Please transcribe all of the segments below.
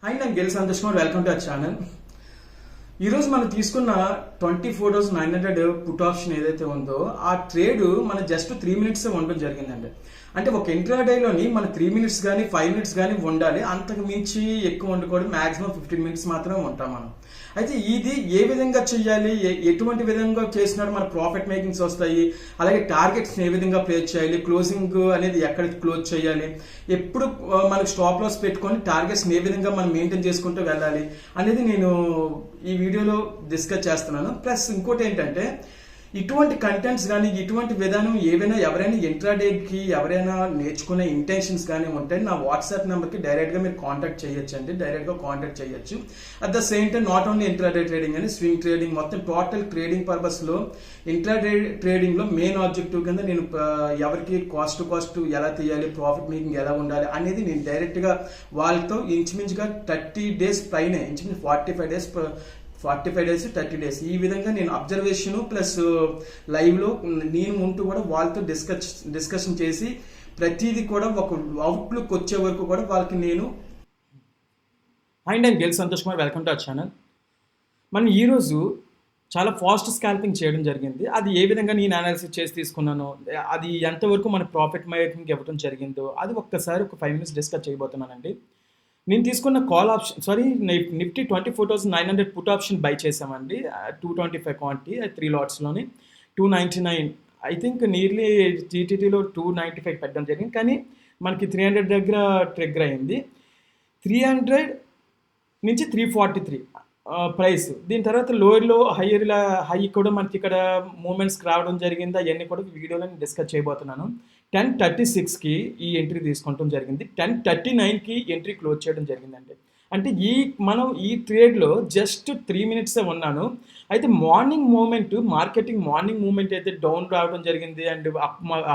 Hi, నేను గెల్ Santosh Kumar. Welcome to our channel. ఈరోజు మనం తీసుకున్న 24,900 పుట్ ఆప్షన్ ఏదైతే ఉందో ఆ ట్రేడ్ మన జస్ట్ 3 minutes ఉండడం జరిగిందండి. అంటే ఒక ఇంట్రాడేలోని మన 3 minutes కానీ 5 minutes కానీ ఉండాలి. అంతకు మించి ఎక్కువ ఉండకూడదు. మాక్సిమం 15 minutes మాత్రమే ఉంటాం మనం. అయితే ఇది ఏ విధంగా చేయాలి, ఎటువంటి విధంగా చేసినప్పుడు మన ప్రాఫిట్ మేకింగ్స్ వస్తాయి, అలాగే టార్గెట్స్ ఏ విధంగా ప్లేస్ చేయాలి, క్లోజింగ్ అనేది ఎక్కడ క్లోజ్ చేయాలి, ఎప్పుడు మనకు స్టాప్ లాస్ పెట్టుకొని టార్గెట్స్ ఏ విధంగా మనం మెయింటైన్ చేసుకుంటూ వెళ్ళాలి అనేది నేను ఈ వీడియోలో డిస్కస్ చేస్తున్నాను. ప్లస్ ఇంకోటి ఏంటంటే, ఇటువంటి కంటెంట్స్ కానీ ఇటువంటి విధానం ఎవరైనా ఇంట్రాడేకి ఎవరైనా నేర్చుకునే ఇంటెన్షన్స్ కానీ ఉంటే నా వాట్సాప్ నెంబర్కి డైరెక్ట్గా మీరు కాంటాక్ట్ చేయొచ్చు అండి. డైరెక్ట్గా కాంటాక్ట్ చేయొచ్చు. At the same time not only intraday trading అని స్వింగ్ ట్రేడింగ్ మొత్తం టోటల్ ట్రేడింగ్ పర్పస్లో ఇంట్రాడే ట్రేడింగ్లో మెయిన్ ఆబ్జెక్టివ్ కింద నేను ఎవరికి కాస్ట్ ఎలా తీయాలి, ప్రాఫిట్ మేకింగ్ ఎలా ఉండాలి అనేది నేను డైరెక్ట్గా వాళ్ళతో ఇంచుమించుగా 30 days పైనే, ఇంచుమించు 45 days 30 days ఈ విధంగా నేను అబ్జర్వేషన్ ప్లస్ లైవ్లో నేను ఉంటూ కూడా వాళ్ళతో డిస్కషన్ చేసి ప్రతిదీ కూడా ఒక అవుట్లుక్ వచ్చే వరకు కూడా వాళ్ళకి నేను అండ్ గెల్ Santosh Kumar. Welcome to our channel. మనం ఈరోజు చాలా ఫాస్ట్ స్కాల్పింగ్ చేయడం జరిగింది. అది ఏ విధంగా నేను అనాలిసిస్ చేసి తీసుకున్నానో, అది ఎంతవరకు మన ప్రాఫిట్ మేకింగ్ ఇవ్వడం జరిగిందో అది ఒక్కసారి ఒక 5 minutes డిస్కస్ చేయబోతున్నానండి. నేను తీసుకున్న call option Nifty 24,900 put option by చేసామండి. 225 క్వాంటిటీ 3 lotsలోని 299 ఐ థింక్ నియర్లీ జీటీటీలో 295 పెట్టడం జరిగింది. కానీ మనకి 300 దగ్గర ట్రిగ్గర్ అయింది. 300 నుంచి 343 ప్రైస్. దీని తర్వాత లోయర్లో హై కూడా మనకి ఇక్కడ మూమెంట్స్కి రావడం జరిగింది. అవన్నీ కూడా వీడియోలో నేను డిస్కస్ చేయబోతున్నాను. 10:36కి ఈ ఎంట్రీ తీసుకుంటాం జరిగింది. 10:39కి ఎంట్రీ క్లోజ్ చేయడం జరిగిందండి. అంటే మనం ఈ ట్రేడ్లో జస్ట్ 3 minutes ఉన్నాను. అయితే మార్నింగ్ మూమెంట్ అయితే డౌన్ రావడం జరిగింది అండ్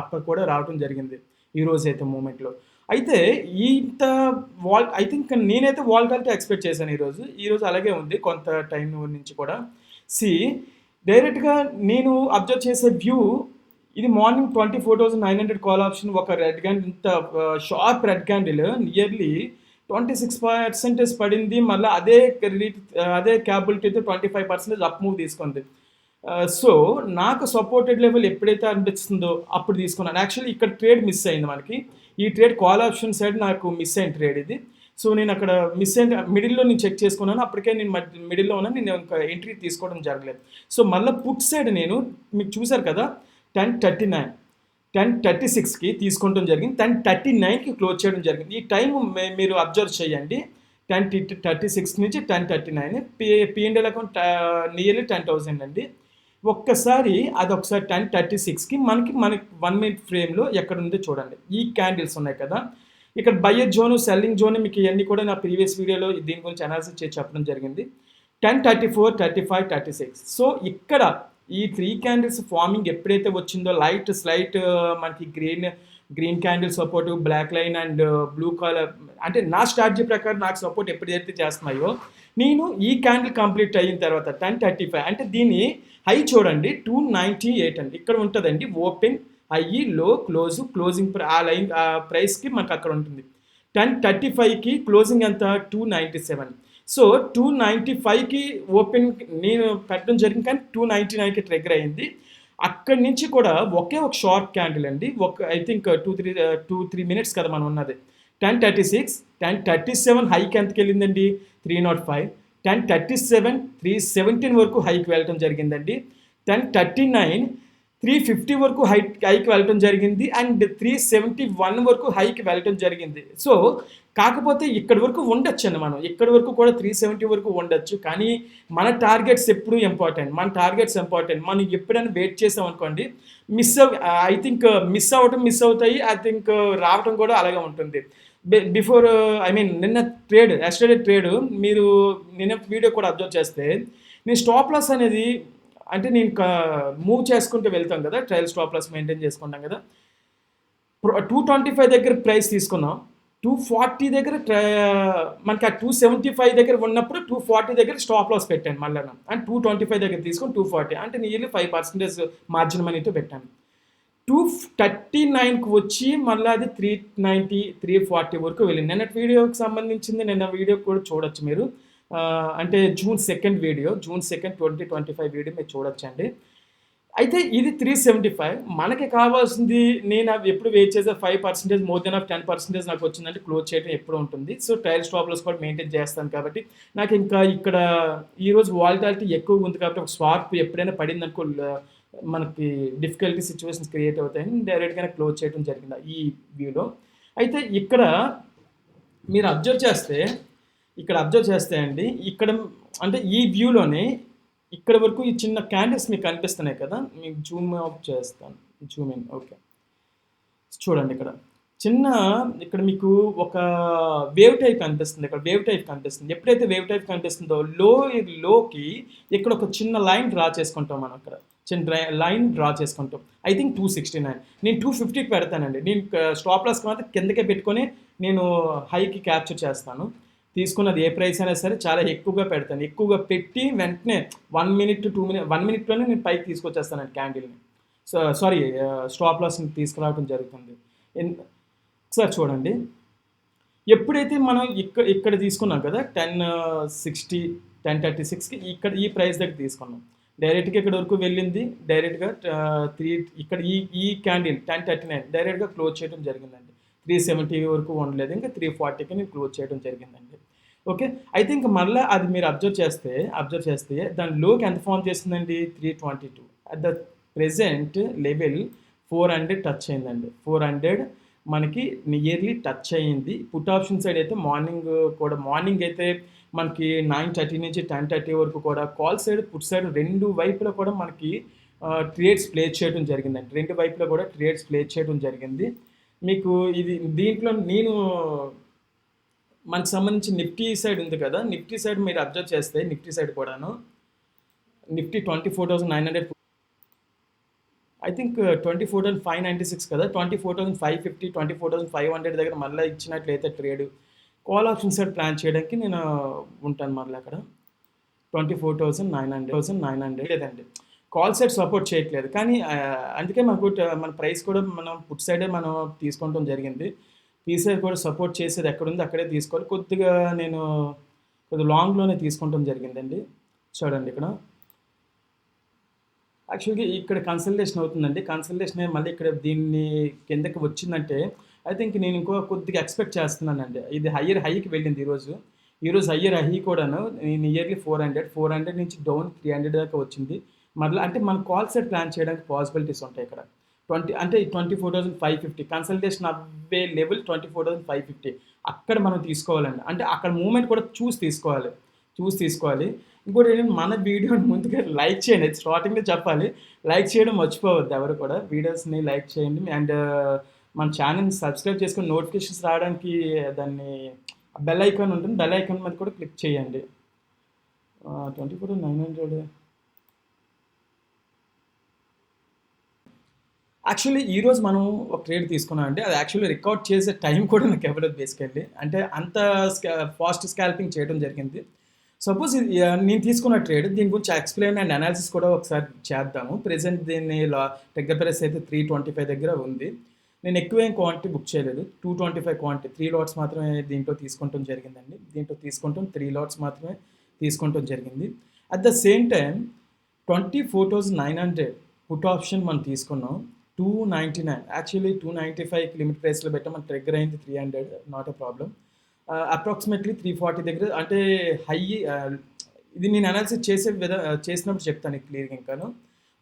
అప్ కూడా రావడం జరిగింది ఈరోజు అయితే మూమెంట్లో. అయితే ఐ థింక్ నేనైతే వాల్టాలిటీ ఎక్స్పెక్ట్ చేశాను ఈరోజు అలాగే ఉంది కొంత టైం నుంచి కూడా. డైరెక్ట్గా నేను అబ్జర్వ్ చేసే వ్యూ ఇది మార్నింగ్ 24,900 కాల్ ఆప్షన్ ఒక రెడ్ క్యాండిల్, ఇంత షార్ప్ రెడ్ క్యాండిల్ నియర్లీ 26% పడింది. మళ్ళీ అదే క్యాబిలిటీతో 25% అప్ మూవ్ తీసుకుంది. సో నాకు సపోర్టెడ్ లెవెల్ ఎప్పుడైతే అనిపిస్తుందో అప్పుడు తీసుకున్నాను. యాక్చువల్లీ ఇక్కడ ట్రేడ్ మిస్ అయింది మనకి. ఈ ట్రేడ్ కాల్ ఆప్షన్ సైడ్ నాకు మిస్ అయిన ట్రేడ్ ఇది. సో నేను అక్కడ మిస్ అయిన మిడిల్లో నేను చెక్ చేసుకున్నాను. అప్పటికే నేను మిడిల్లో ఉన్నాను. నేను ఇంకా ఎంట్రీ తీసుకోవడం జరగలేదు. సో మళ్ళీ పుట్ సైడ్ నేను మీకు చూసారు కదా 10:36కి తీసుకోవడం జరిగింది. 10:39కి క్లోజ్ చేయడం జరిగింది. ఈ టైం మీరు అబ్జర్వ్ చేయండి. 10:36 నుంచి 10:39 P&L అకౌంట్ నియర్లీ 10,000 అండి. ఒక్కసారి 10:36కి మనకి 1 minute ఫ్రేమ్లో ఎక్కడ ఉందో చూడండి. ఈ క్యాండిల్స్ ఉన్నాయి కదా, ఇక్కడ బయ్యర్ జోను, సెల్లింగ్ జోన్, మీకు ఇవన్నీ కూడా నా ప్రీవియస్ వీడియోలో దీని గురించి అనాలిసిస్ చేసి చెప్పడం జరిగింది. 10:34, 35, 36. సో ఇక్కడ ఈ 3 candles ఫార్మింగ్ ఎప్పుడైతే వచ్చిందో స్లైట్ మనకి green candle support, black line and blue colour, అంటే నా స్ట్రాటజీ ప్రకారం నాకు సపోర్ట్ ఎప్పుడైతే చేస్తున్నాయో నేను ఈ క్యాండిల్ కంప్లీట్ అయిన తర్వాత 10:35 అంటే దీని హై చూడండి 298 అండి. ఇక్కడ ఉంటుందండి ఓపెన్, హై, లో, క్లోజింగ్ ఆ లైన్ ప్రైస్కి మనకు అక్కడ ఉంటుంది. 10:35కి క్లోజింగ్ ఎంత 297. సో 295కి ఓపెన్ నేను పెట్టడం జరిగింది, కానీ 299కి ట్రిగ్గర్ అయింది. అక్కడి నుంచి కూడా ఒక షార్ట్ క్యాండిల్ అండి. ఐ థింక్ 2-3 minutes కదా మనం ఉన్నది. 10:36, 10:37 హైకి ఎంతకి వెళ్ళిందండి 305. 10:37 317 వరకు హైకి వెళ్ళటం జరిగిందండి. 10:39 350 వరకు హైకి వెళ్ళటం జరిగింది అండ్ 371 వరకు హైకి వెళ్ళటం జరిగింది. సో కాకపోతే ఇక్కడ వరకు ఉండొచ్చు అండి, మనం ఇక్కడ వరకు కూడా 370 వరకు ఉండొచ్చు. కానీ మన టార్గెట్స్ ఎప్పుడు ఇంపార్టెంట్. మనం ఎప్పుడైనా వెయిట్ చేసాం అనుకోండి, ఐ థింక్ మిస్ అవుతాయి. ఐ థింక్ రావటం కూడా అలాగే ఉంటుంది. బిఫోర్ ఎస్టర్డే ట్రేడ్ మీరు నిన్న వీడియో కూడా అబ్జర్వ్ చేస్తే నేను స్టాప్ లాస్ అనేది, అంటే నేను మూవ్ చేసుకుంటూ వెళ్తాం కదా, ట్రయల్ స్టాప్ లాస్ మెయింటైన్ చేసుకుంటాం కదా. 225 దగ్గర ప్రైస్ తీసుకున్నాం. 240 దగ్గర మనకి 275 దగ్గర ఉన్నప్పుడు 240 దగ్గర స్టాప్ లాస్ పెట్టాను మళ్ళీ. అండ్ 225 దగ్గర తీసుకొని 240 అంటే నియర్లీ 5% మార్జిన్ మనీతో పెట్టాను. 239కి వచ్చి మళ్ళీ అది 390 340 వరకు వెళ్ళింది. నిన్నటి వీడియోకి సంబంధించింది నిన్న వీడియో కూడా చూడొచ్చు మీరు. అంటే జూన్ 2 2025 వీడియో మీరు చూడొచ్చండి. అయితే ఇది 375. మనకి కావాల్సింది, నేను అవి ఎప్పుడు వెయిట్ చేసే 5% మోర్ దెన్ ఆఫ్ 10% నాకు వచ్చిందంటే క్లోజ్ చేయడం ఎప్పుడు ఉంటుంది. సో ట్రయల్ స్టాప్ లాస్ కూడా మెయింటైన్ చేస్తాను కాబట్టి నాకు ఇంకా ఇక్కడ ఈరోజు వాలటాలిటీ ఎక్కువ ఉంది కాబట్టి ఒక స్వాప్ ఎప్పుడైనా పడిందనుకో మనకి డిఫికల్టీ సిచ్యువేషన్స్ క్రియేట్ అవుతాయని డైరెక్ట్గానే క్లోజ్ చేయడం జరిగింది ఈ వ్యూలో. అయితే మీరు అబ్జర్వ్ చేస్తే అండి, ఇక్కడ అంటే ఈ వ్యూలోనే ఇక్కడ వరకు ఈ చిన్న క్యాండిల్స్ మీకు కనిపిస్తున్నాయి కదా, మీకు జూమ్ అవుట్ చేస్తాను, జూమ్ ఇన్. ఓకే, చూడండి ఇక్కడ మీకు ఒక వేవ్ టైప్ కనిపిస్తుంది. ఎప్పుడైతే వేవ్ టైప్ కనిపిస్తుందో లోకి ఇక్కడ ఒక చిన్న లైన్ డ్రా చేసుకుంటాం మనం. అక్కడ చిన్న లైన్ డ్రా చేసుకుంటాం. I think 269. నేను 250కి పెడతానండి. నేను స్టాప్ లాస్ మాత్రం కిందకే పెట్టుకొని నేను హైకి క్యాప్చర్ చేస్తాను. తీసుకున్నది ఏ ప్రైస్ అయినా సరే చాలా ఎక్కువగా పెడతాను. ఎక్కువగా పెట్టి వెంటనే 1 మినిట్ 2 మినిట్ 1 మినిట్లోనే నేను పైకి తీసుకొచ్చేస్తానండి క్యాండిల్ని. సారీ, స్టాప్ లాస్ని తీసుకురావడం జరుగుతుంది. సార్ చూడండి, ఎప్పుడైతే మనం ఇక్కడ తీసుకున్నాం కదా 1060 1036కి ఇక్కడ ఈ ప్రైస్ దగ్గర తీసుకున్నాం. డైరెక్ట్గా ఇక్కడ వరకు వెళ్ళింది. డైరెక్ట్గా ఇక్కడ ఈ క్యాండిల్ 1039 డైరెక్ట్గా క్లోజ్ చేయడం జరిగిందండి. 370 వరకు ఉండలేదు, ఇంకా 340కి నేను క్లోజ్ చేయడం జరిగిందండి. ఓకే, అయితే ఇంకా మళ్ళీ అది మీరు అబ్జర్వ్ చేస్తే దాని లోకి ఎంత ఫామ్ చేస్తుందండి, 322. At the present level 400 touch అయిందండి. 400 మనకి నియర్లీ టచ్ అయ్యింది. పుట్ ఆప్షన్ సైడ్ అయితే మార్నింగ్ అయితే మనకి 9:30 నుంచి 10:30 వరకు కూడా కాల్ సైడ్ పుట్ సైడ్ రెండు వైపులా కూడా మనకి ట్రేడ్స్ ప్లేస్ చేయడం జరిగిందండి. రెండు వైపులా కూడా ట్రేడ్స్ ప్లేస్ చేయడం జరిగింది. మీకు దీంట్లో మనకు సంబంధించి నిఫ్టీ సైడ్ ఉంది కదా, నిఫ్టీ సైడ్ మీరు అబ్జర్వ్ చేస్తే నిఫ్టీ సైడ్ కూడాను నిఫ్టీ 24,900 ఐ థింక్ 24,596 కదా, 24,550 24,500 దగ్గర మళ్ళీ ఇచ్చినట్లయితే trade call option side plan చేయడానికి నేను ఉంటాను. మళ్ళీ అక్కడ 24,900 లేదండి, కాల్ సైడ్ సపోర్ట్ చేయట్లేదు. కానీ అందుకే మన ప్రైస్ కూడా మనం పుట్ సైడే మనం తీసుకోవడం జరిగింది. పీ సైడ్ కూడా సపోర్ట్ చేసేది ఎక్కడుంది అక్కడే తీసుకోవాలి. కొద్దిగా లాంగ్లోనే తీసుకుంటాం జరిగిందండి. చూడండి, యాక్చువల్గా ఇక్కడ కన్సల్టేషన్ అవుతుందండి. కన్సల్టేషన్ మళ్ళీ ఇక్కడ దీన్ని కిందకి వచ్చిందంటే ఐ థింక్ నేను కొద్దిగా ఎక్స్పెక్ట్ చేస్తున్నానండి. ఇది హైకి వెళ్ళింది ఈరోజు హయ్యర్ హై కూడాను నియర్లీ 400 నుంచి డౌన్ 300 దాకా వచ్చింది. మళ్ళీ అంటే మన కాల్ సెట్ ప్లాన్ చేయడానికి పాసిబిలిటీస్ ఉంటాయి ఇక్కడ. 24,550 కన్సల్టేషన్ అవ్వే లెవెల్ 24,550 అక్కడ మనం తీసుకోవాలండి. అంటే అక్కడ మూమెంట్ కూడా చూసి తీసుకోవాలి. ఇంకోటి ఏంటంటే మన వీడియోని ముందుగా లైక్ చేయండి. స్టార్టింగ్లో చెప్పాలి, లైక్ చేయడం మర్చిపోవద్దు ఎవరు కూడా. వీడియోస్ని లైక్ చేయండి అండ్ మన ఛానల్ని సబ్స్క్రైబ్ చేసుకొని నోటిఫికేషన్స్ రావడానికి దాన్ని బెల్ ఐకాన్ ఉంటుంది, బెల్ ఐకాన్ మీద కూడా క్లిక్ చేయండి. 24,900 యాక్చువల్లీ ఈరోజు మనం ఒక ట్రేడ్ తీసుకున్నాం అండి. అది యాక్చువల్లీ రికార్డ్ చేసే టైం కూడా నాకు ఇవ్వలేదు బేసికల్లీ. అంటే అంత ఫాస్ట్ స్కాల్పింగ్ చేయడం జరిగింది. సపోజ్ నేను తీసుకున్న ట్రేడ్ దీని గురించి ఎక్స్ప్లెయిన్ అండ్ అనాలిసిస్ కూడా ఒకసారి చేద్దాము. ప్రెసెంట్ దీన్ని టెగ్గర్ ప్రైస్ అయితే 325 దగ్గర ఉంది. నేను ఎక్కువ క్వాంటిటీ బుక్ చేయలేదు, 225 క్వాంటిటీ 3 లాట్స్ మాత్రమే దీంట్లో తీసుకుంటాం జరిగిందండి. 3 లాట్స్ మాత్రమే తీసుకుంటాం జరిగింది. At the same time 24,900 put option మనం తీసుకున్నాం. 299 యాక్చువల్లీ 295 లిమిట్ ప్రైస్లో పెట్టాం. మన ట్రిగ్గర్ అయింది 300, నాట్ ఎ ప్రాబ్లం. అప్రాక్సిమేట్లీ 340 దగ్గర అంటే హై. ఇది నేను అనాలిసిస్ చేసినప్పుడు చెప్తాను క్లియర్గా. ఇంకాను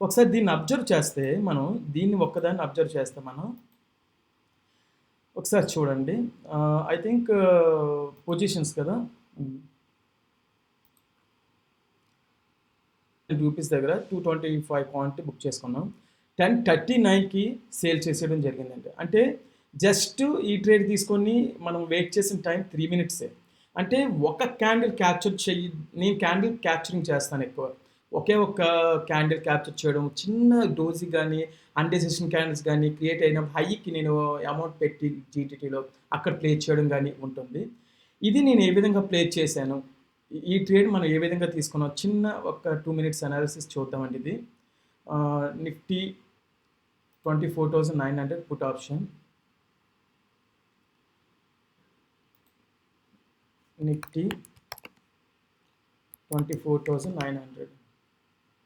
ఒకసారి దీన్ని అబ్జర్వ్ చేస్తే ఒక్కదాన్ని అబ్జర్వ్ చేస్తే మనం ఒకసారి చూడండి. ఐ థింక్ పొజిషన్స్ కదా, రూపీస్ దగ్గర 225 క్వాంటిటీ బుక్ చేసుకున్నాం. 1039కి సేల్ చేసేయడం జరిగిందండి. అంటే జస్ట్ ఈ ట్రేడ్ తీసుకొని మనం వెయిట్ చేసిన టైం 3 మినిట్సే. అంటే ఒక క్యాండిల్ క్యాప్చర్ నేను క్యాండిల్ క్యాప్చరింగ్ చేస్తాను ఎక్కువ. ఒకే ఒక్క క్యాండిల్ క్యాప్చర్ చేయడం, చిన్న డోజీ కానీ అన్డెసిషన్ క్యాండిల్స్ కానీ క్రియేట్ అయిన హైకి నేను అమౌంట్ పెట్టి జీటీటీలో అక్కడ ప్లే చేయడం కానీ ఉంటుంది. ఇది నేను ఏ విధంగా ప్లే చేశాను, ఈ ట్రేడ్ మనం ఏ విధంగా తీసుకున్నాం, చిన్న ఒక 2 మినిట్స్ అనాలిసిస్ చూద్దామండి. ఇది నిఫ్టీ 24,900 పుట్ ఆప్షన్. నిఫ్టీ 24,900.